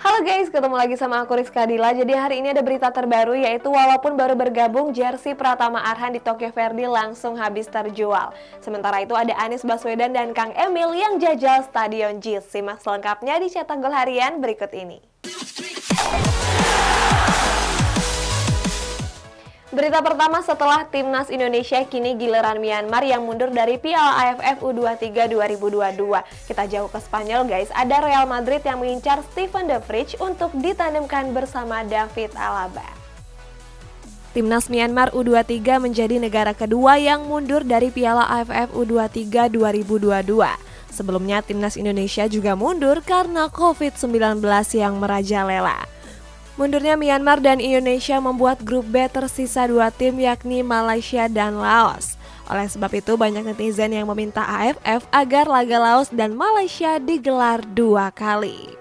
Halo guys, ketemu lagi sama aku Rizka Dila. Jadi hari ini ada berita terbaru, yaitu walaupun baru bergabung, jersey Pratama Arhan di Tokyo Verde langsung habis terjual. Sementara itu ada Anies Baswedan dan Kang Emil yang jajal Stadion JIS. Simak selengkapnya di Cetak Gol Harian berikut ini. Berita pertama, setelah Timnas Indonesia, kini giliran Myanmar yang mundur dari Piala AFF U23 2022. Kita jauh ke Spanyol guys, ada Real Madrid yang mengincar Steven De Vrij untuk ditandemkan bersama David Alaba. Timnas Myanmar U23 menjadi negara kedua yang mundur dari Piala AFF U23 2022. Sebelumnya Timnas Indonesia juga mundur karena COVID-19 yang merajalela. Mundurnya Myanmar dan Indonesia membuat grup B tersisa dua tim, yakni Malaysia dan Laos. Oleh sebab itu banyak netizen yang meminta AFF agar laga Laos dan Malaysia digelar 2 kali.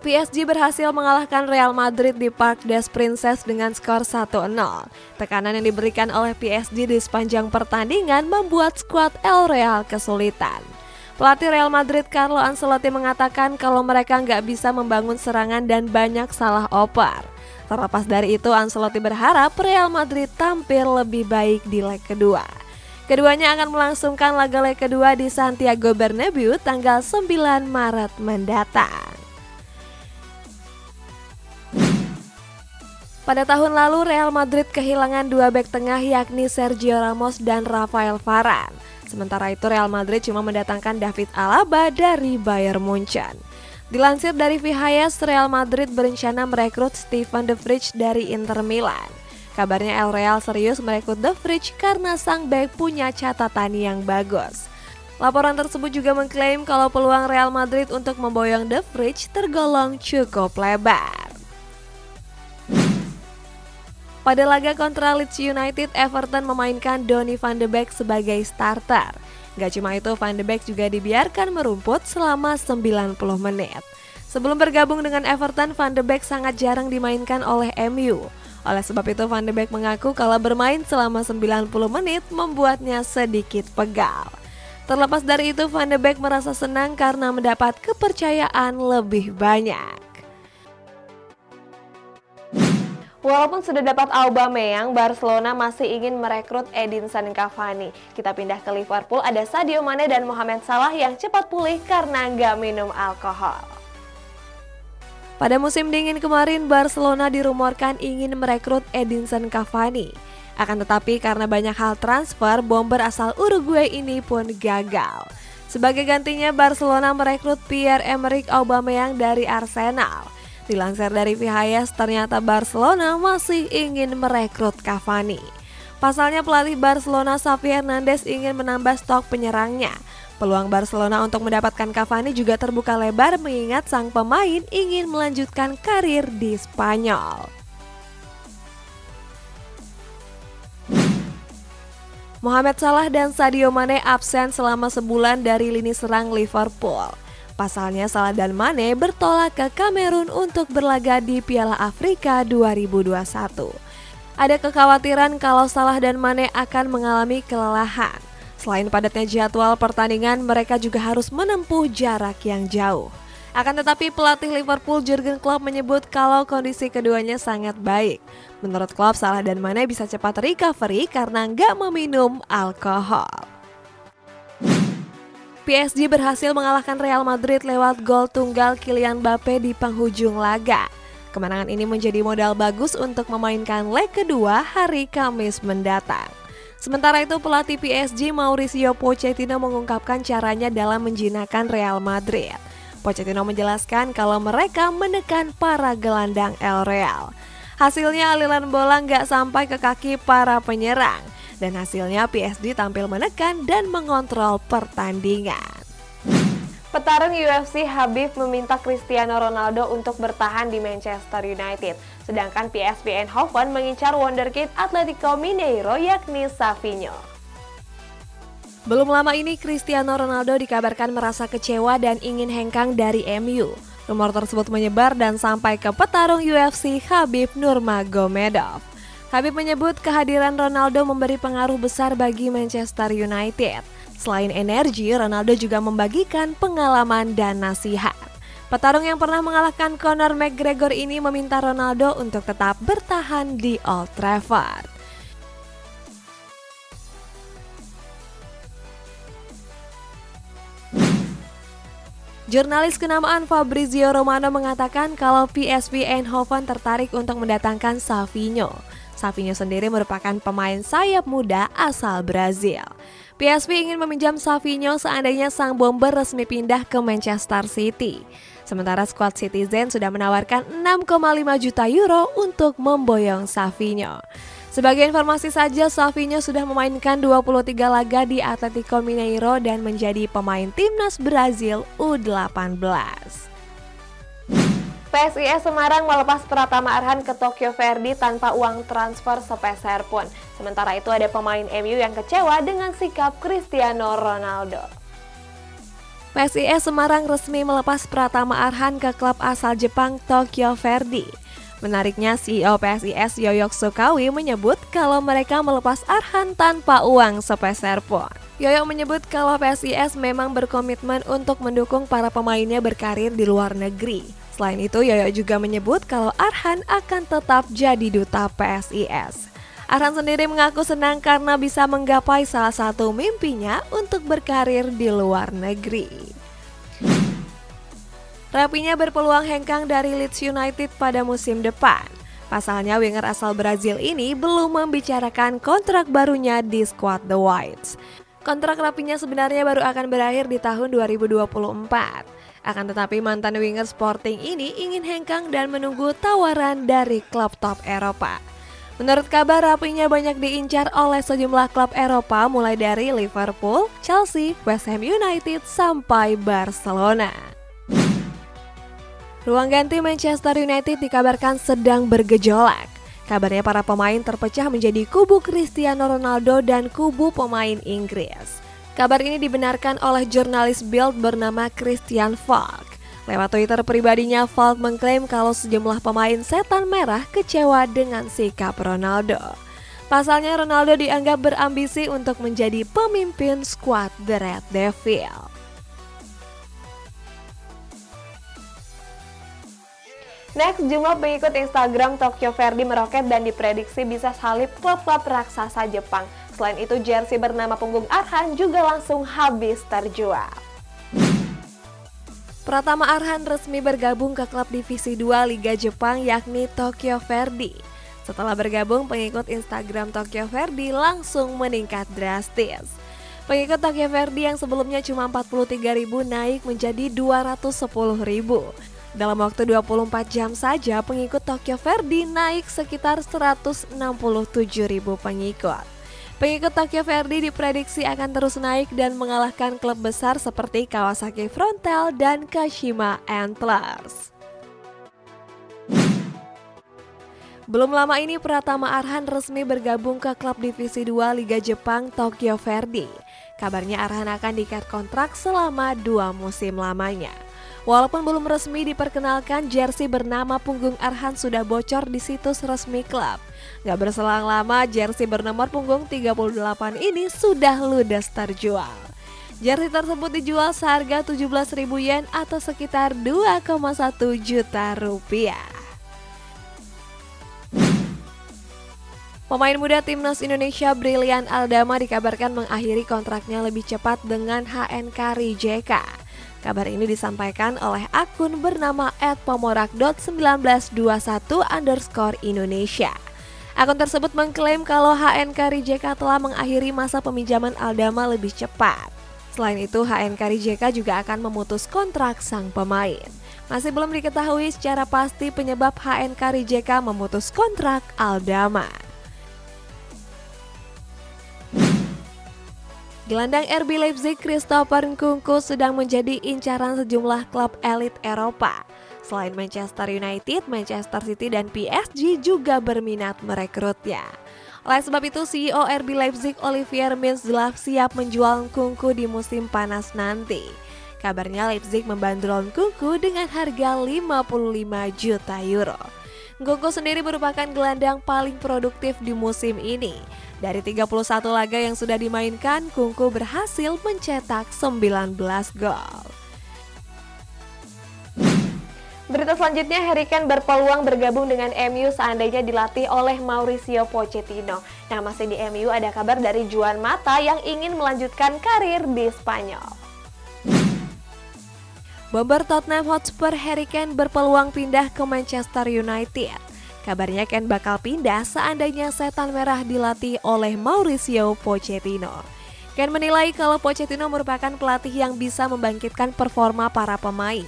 PSG berhasil mengalahkan Real Madrid di Parc des Princes dengan skor 1-0. Tekanan yang diberikan oleh PSG di sepanjang pertandingan membuat skuad El Real kesulitan. Pelatih Real Madrid Carlo Ancelotti mengatakan kalau mereka nggak bisa membangun serangan dan banyak salah oper. Terlepas dari itu, Ancelotti berharap Real Madrid tampil lebih baik di leg kedua. Keduanya akan melangsungkan laga leg kedua di Santiago Bernabeu tanggal 9 Maret mendatang. Pada tahun lalu, Real Madrid kehilangan dua bek tengah, yakni Sergio Ramos dan Rafael Varane. Sementara itu Real Madrid cuma mendatangkan David Alaba dari Bayern Munchen. Dilansir dari VHS, Real Madrid berencana merekrut Steven De Vrij dari Inter Milan. Kabarnya El Real serius merekrut De Vrij karena sang bek punya catatan yang bagus. Laporan tersebut juga mengklaim kalau peluang Real Madrid untuk memboyong De Vrij tergolong cukup lebar. Pada laga kontra Leeds United, Everton memainkan Donny van de Beek sebagai starter. Gak cuma itu, Van de Beek juga dibiarkan merumput selama 90 menit. Sebelum bergabung dengan Everton, Van de Beek sangat jarang dimainkan oleh MU. Oleh sebab itu, Van de Beek mengaku kalau bermain selama 90 menit membuatnya sedikit pegal. Terlepas dari itu, Van de Beek merasa senang karena mendapat kepercayaan lebih banyak. Walaupun sudah dapat Aubameyang, Barcelona masih ingin merekrut Edinson Cavani. Kita pindah ke Liverpool, ada Sadio Mane dan Mohamed Salah yang cepat pulih karena nggak minum alkohol. Pada musim dingin kemarin, Barcelona dirumorkan ingin merekrut Edinson Cavani. Akan tetapi karena banyak hal transfer, bomber asal Uruguay ini pun gagal. Sebagai gantinya, Barcelona merekrut Pierre-Emerick Aubameyang dari Arsenal. Dilansir dari VHS, ternyata Barcelona masih ingin merekrut Cavani. Pasalnya pelatih Barcelona Xavi Hernandez ingin menambah stok penyerangnya. Peluang Barcelona untuk mendapatkan Cavani juga terbuka lebar mengingat sang pemain ingin melanjutkan karir di Spanyol. Mohamed Salah dan Sadio Mane absen selama sebulan dari lini serang Liverpool. Pasalnya Salah dan Mane bertolak ke Kamerun untuk berlaga di Piala Afrika 2021. Ada kekhawatiran kalau Salah dan Mane akan mengalami kelelahan. Selain padatnya jadwal pertandingan, mereka juga harus menempuh jarak yang jauh. Akan tetapi pelatih Liverpool Jurgen Klopp menyebut kalau kondisi keduanya sangat baik. Menurut Klopp, Salah dan Mane bisa cepat recovery karena nggak meminum alkohol. PSG berhasil mengalahkan Real Madrid lewat gol tunggal Kylian Mbappe di penghujung laga. Kemenangan ini menjadi modal bagus untuk memainkan leg kedua hari Kamis mendatang. Sementara itu pelatih PSG Mauricio Pochettino mengungkapkan caranya dalam menjinakkan Real Madrid. Pochettino menjelaskan kalau mereka menekan para gelandang El Real. Hasilnya aliran bola nggak sampai ke kaki para penyerang. Dan hasilnya PSG tampil menekan dan mengontrol pertandingan. Petarung UFC Khabib meminta Cristiano Ronaldo untuk bertahan di Manchester United. Sedangkan PSV Eindhoven mengincar wonderkid Atletico Mineiro yakni Savinho. Belum lama ini Cristiano Ronaldo dikabarkan merasa kecewa dan ingin hengkang dari MU. Rumor tersebut menyebar dan sampai ke petarung UFC Khabib Nurmagomedov. Khabib menyebut kehadiran Ronaldo memberi pengaruh besar bagi Manchester United. Selain energi, Ronaldo juga membagikan pengalaman dan nasihat. Petarung yang pernah mengalahkan Conor McGregor ini meminta Ronaldo untuk tetap bertahan di Old Trafford. Jurnalis kenamaan Fabrizio Romano mengatakan kalau PSV Eindhoven tertarik untuk mendatangkan Savinho. Savinho sendiri merupakan pemain sayap muda asal Brazil. PSV ingin meminjam Savinho seandainya sang bomber resmi pindah ke Manchester City. Sementara skuad Citizen sudah menawarkan 6,5 juta euro untuk memboyong Savinho. Sebagai informasi saja, Savinho sudah memainkan 23 laga di Atletico Mineiro dan menjadi pemain timnas Brazil U18. PSIS Semarang melepas Pratama Arhan ke Tokyo Verdy tanpa uang transfer sepeser pun. Sementara itu ada pemain MU yang kecewa dengan sikap Cristiano Ronaldo. PSIS Semarang resmi melepas Pratama Arhan ke klub asal Jepang Tokyo Verdy. Menariknya, CEO PSIS Yoyo Sukawi menyebut kalau mereka melepas Arhan tanpa uang sepeser pun. Yoyo menyebut kalau PSIS memang berkomitmen untuk mendukung para pemainnya berkarir di luar negeri. Selain itu, Yoyo juga menyebut kalau Arhan akan tetap jadi duta PSIS. Arhan sendiri mengaku senang karena bisa menggapai salah satu mimpinya untuk berkarir di luar negeri. Rapinya berpeluang hengkang dari Leeds United pada musim depan. Pasalnya, winger asal Brazil ini belum membicarakan kontrak barunya di skuad The Whites. Kontrak Rapinya sebenarnya baru akan berakhir di tahun 2024. Akan tetapi mantan winger Sporting ini ingin hengkang dan menunggu tawaran dari klub top Eropa. Menurut kabar, Rapinya banyak diincar oleh sejumlah klub Eropa mulai dari Liverpool, Chelsea, West Ham United, sampai Barcelona. Ruang ganti Manchester United dikabarkan sedang bergejolak. Kabarnya para pemain terpecah menjadi kubu Cristiano Ronaldo dan kubu pemain Inggris. Kabar ini dibenarkan oleh jurnalis Bild bernama Christian Falk. Lewat Twitter pribadinya, Falk mengklaim kalau sejumlah pemain setan merah kecewa dengan sikap Ronaldo. Pasalnya, Ronaldo dianggap berambisi untuk menjadi pemimpin skuad The Red Devil. Next, jumlah pengikut Instagram Tokyo Verdy meroket dan diprediksi bisa salib klub-klub raksasa Jepang. Selain itu, jersey bernama punggung Arhan juga langsung habis terjual. Pratama Arhan resmi bergabung ke klub Divisi 2 Liga Jepang yakni Tokyo Verdy. Setelah bergabung, pengikut Instagram Tokyo Verdy langsung meningkat drastis. Pengikut Tokyo Verdy yang sebelumnya cuma 43.000 naik menjadi 210.000. Dalam waktu 24 jam saja, pengikut Tokyo Verdy naik sekitar 167.000 pengikut. Pengikut Tokyo Verdy diprediksi akan terus naik dan mengalahkan klub besar seperti Kawasaki Frontale dan Kashima Antlers. Belum lama ini Pratama Arhan resmi bergabung ke klub Divisi 2 Liga Jepang Tokyo Verdy. Kabarnya Arhan akan diikat kontrak selama 2 musim lamanya. Walaupun belum resmi diperkenalkan, jersey bernama punggung Arhan sudah bocor di situs resmi klub. Gak berselang lama, jersey bernomor punggung 38 ini sudah ludes terjual. Jersey tersebut dijual seharga 17.000 yen atau sekitar 2,1 juta rupiah. Pemain muda timnas Indonesia Brilian Aldama dikabarkan mengakhiri kontraknya lebih cepat dengan HNK Rijeka. Kabar ini disampaikan oleh akun bernama @pomorak.1921_Indonesia. Akun tersebut mengklaim kalau HNK Rijeka telah mengakhiri masa peminjaman Aldama lebih cepat. Selain itu, HNK Rijeka juga akan memutus kontrak sang pemain. Masih belum diketahui secara pasti penyebab HNK Rijeka memutus kontrak Aldama. Gelandang RB Leipzig Christopher Nkunku sedang menjadi incaran sejumlah klub elit Eropa. Selain Manchester United, Manchester City dan PSG juga berminat merekrutnya. Oleh sebab itu, CEO RB Leipzig Olivier Minzlaff siap menjual Nkunku di musim panas nanti. Kabarnya Leipzig membandrol Nkunku dengan harga 55 juta euro. Nkunku sendiri merupakan gelandang paling produktif di musim ini. Dari 31 laga yang sudah dimainkan, Kunku berhasil mencetak 19 gol. Berita selanjutnya, Harry Kane berpeluang bergabung dengan MU seandainya dilatih oleh Mauricio Pochettino. Nah, masih di MU ada kabar dari Juan Mata yang ingin melanjutkan karir di Spanyol. Bomber Tottenham Hotspur Harry Kane berpeluang pindah ke Manchester United. Kabarnya Kane bakal pindah seandainya Setan Merah dilatih oleh Mauricio Pochettino. Kane menilai kalau Pochettino merupakan pelatih yang bisa membangkitkan performa para pemain.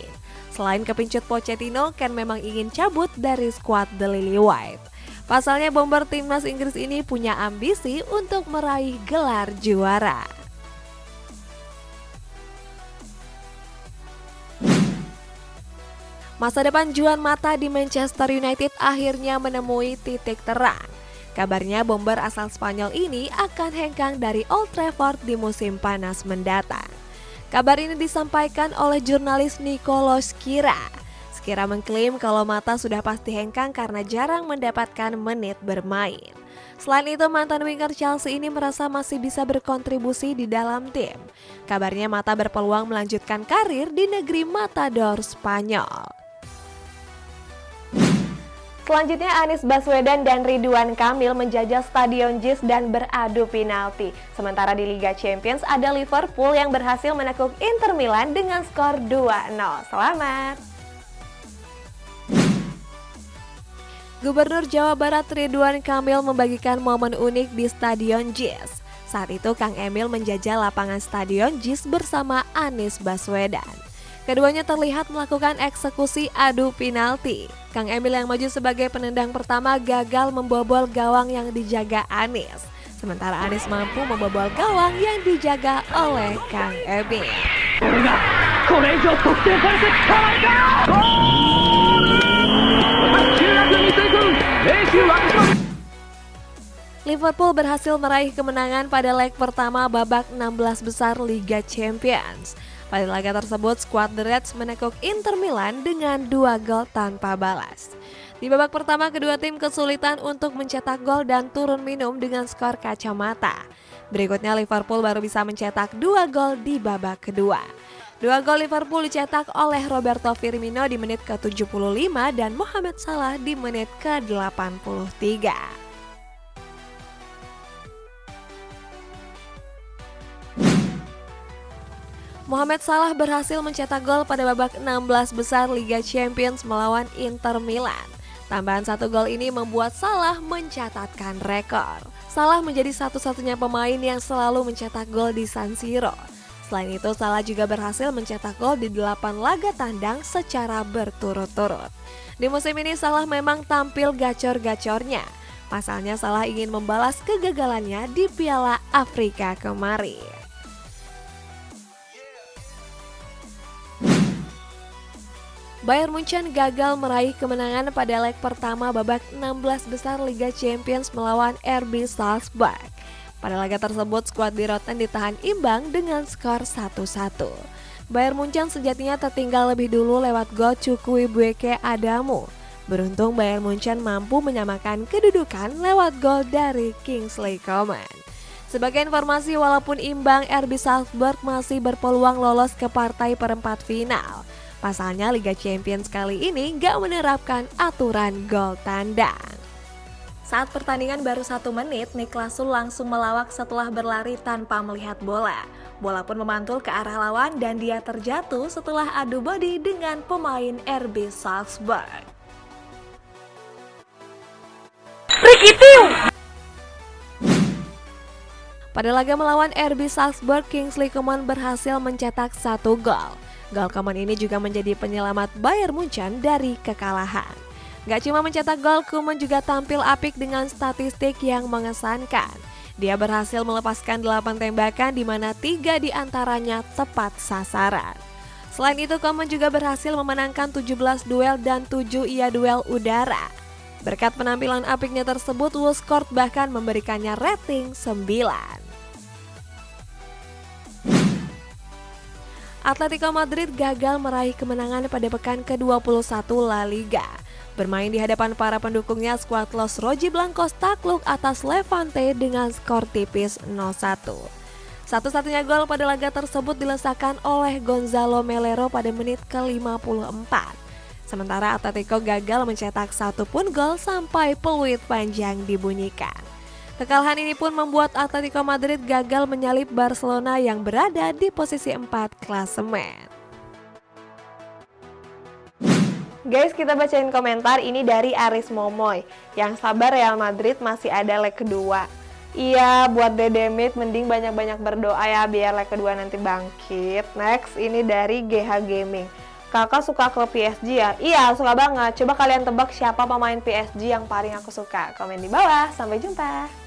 Selain kepincut Pochettino, Kane memang ingin cabut dari skuad The Lily White. Pasalnya bomber timnas Inggris ini punya ambisi untuk meraih gelar juara. Masa depan Juan Mata di Manchester United akhirnya menemui titik terang. Kabarnya bomber asal Spanyol ini akan hengkang dari Old Trafford di musim panas mendatang. Kabar ini disampaikan oleh jurnalis Nicolas Skira. Skira mengklaim kalau Mata sudah pasti hengkang karena jarang mendapatkan menit bermain. Selain itu, mantan winger Chelsea ini merasa masih bisa berkontribusi di dalam tim. Kabarnya Mata berpeluang melanjutkan karir di negeri Matador Spanyol. Selanjutnya, Anies Baswedan dan Ridwan Kamil menjajah Stadion JIS dan beradu penalti. Sementara di Liga Champions ada Liverpool yang berhasil menekuk Inter Milan dengan skor 2-0. Selamat! Gubernur Jawa Barat Ridwan Kamil membagikan momen unik di Stadion JIS. Saat itu Kang Emil menjajah lapangan Stadion JIS bersama Anies Baswedan. Keduanya terlihat melakukan eksekusi adu penalti. Kang Emil yang maju sebagai penendang pertama gagal membobol gawang yang dijaga Anies. Sementara Anies mampu membobol gawang yang dijaga oleh Kang Emil. Liverpool berhasil meraih kemenangan pada leg pertama babak 16 besar Liga Champions. Pada laga tersebut, skuad The Reds menekuk Inter Milan dengan 2 gol tanpa balas. Di babak pertama, kedua tim kesulitan untuk mencetak gol dan turun minum dengan skor kacamata. Berikutnya, Liverpool baru bisa mencetak 2 gol di babak kedua. 2 gol Liverpool dicetak oleh Roberto Firmino di menit ke-75 dan Mohamed Salah di menit ke-83. Mohamed Salah berhasil mencetak gol pada babak 16 besar Liga Champions melawan Inter Milan. Tambahan 1 gol ini membuat Salah mencatatkan rekor. Salah menjadi satu-satunya pemain yang selalu mencetak gol di San Siro. Selain itu, Salah juga berhasil mencetak gol di 8 laga tandang secara berturut-turut. Di musim ini Salah memang tampil gacor-gacornya. Pasalnya Salah ingin membalas kegagalannya di Piala Afrika kemarin. Bayern Munchen gagal meraih kemenangan pada leg pertama babak 16 besar Liga Champions melawan RB Salzburg. Pada laga tersebut, skuad Biroten ditahan imbang dengan skor 1-1. Bayern Munchen sejatinya tertinggal lebih dulu lewat gol Chukwuemeka Adamu. Beruntung Bayern Munchen mampu menyamakan kedudukan lewat gol dari Kingsley Coman. Sebagai informasi, walaupun imbang, RB Salzburg masih berpeluang lolos ke partai perempat final. Pasalnya Liga Champions kali ini gak menerapkan aturan gol tandang. Saat pertandingan baru 1 menit, Niklas Süle langsung melawak setelah berlari tanpa melihat bola. Bola pun memantul ke arah lawan dan dia terjatuh setelah adu body dengan pemain RB Salzburg. Pada laga melawan RB Salzburg, Kingsley Coman berhasil mencetak 1 gol. Gol Coman ini juga menjadi penyelamat Bayern Munchen dari kekalahan. Gak cuma mencetak gol, Coman juga tampil apik dengan statistik yang mengesankan. Dia berhasil melepaskan 8 tembakan di mana 3 diantaranya tepat sasaran. Selain itu, Coman juga berhasil memenangkan 17 duel dan 7 duel udara. Berkat penampilan apiknya tersebut, Wolfsburg bahkan memberikannya rating 9. Atletico Madrid gagal meraih kemenangan pada pekan ke-21 La Liga. Bermain di hadapan para pendukungnya, skuad Los Rojiblancos takluk atas Levante dengan skor tipis 0-1. Satu-satunya gol pada laga tersebut dilesakan oleh Gonzalo Melero pada menit ke-54. Sementara Atletico gagal mencetak satu pun gol sampai peluit panjang dibunyikan. Kekalahan ini pun membuat Atletico Madrid gagal menyalip Barcelona yang berada di posisi 4 klasemen. Guys, kita bacain komentar ini dari Aris Momoy. Yang sabar, Real Madrid masih ada leg kedua. Iya, buat Dedemit mending banyak-banyak berdoa ya biar leg kedua nanti bangkit. Next, ini dari GH Gaming. Kakak suka klub PSG ya? Iya, suka banget. Coba kalian tebak siapa pemain PSG yang paling aku suka. Komen di bawah. Sampai jumpa.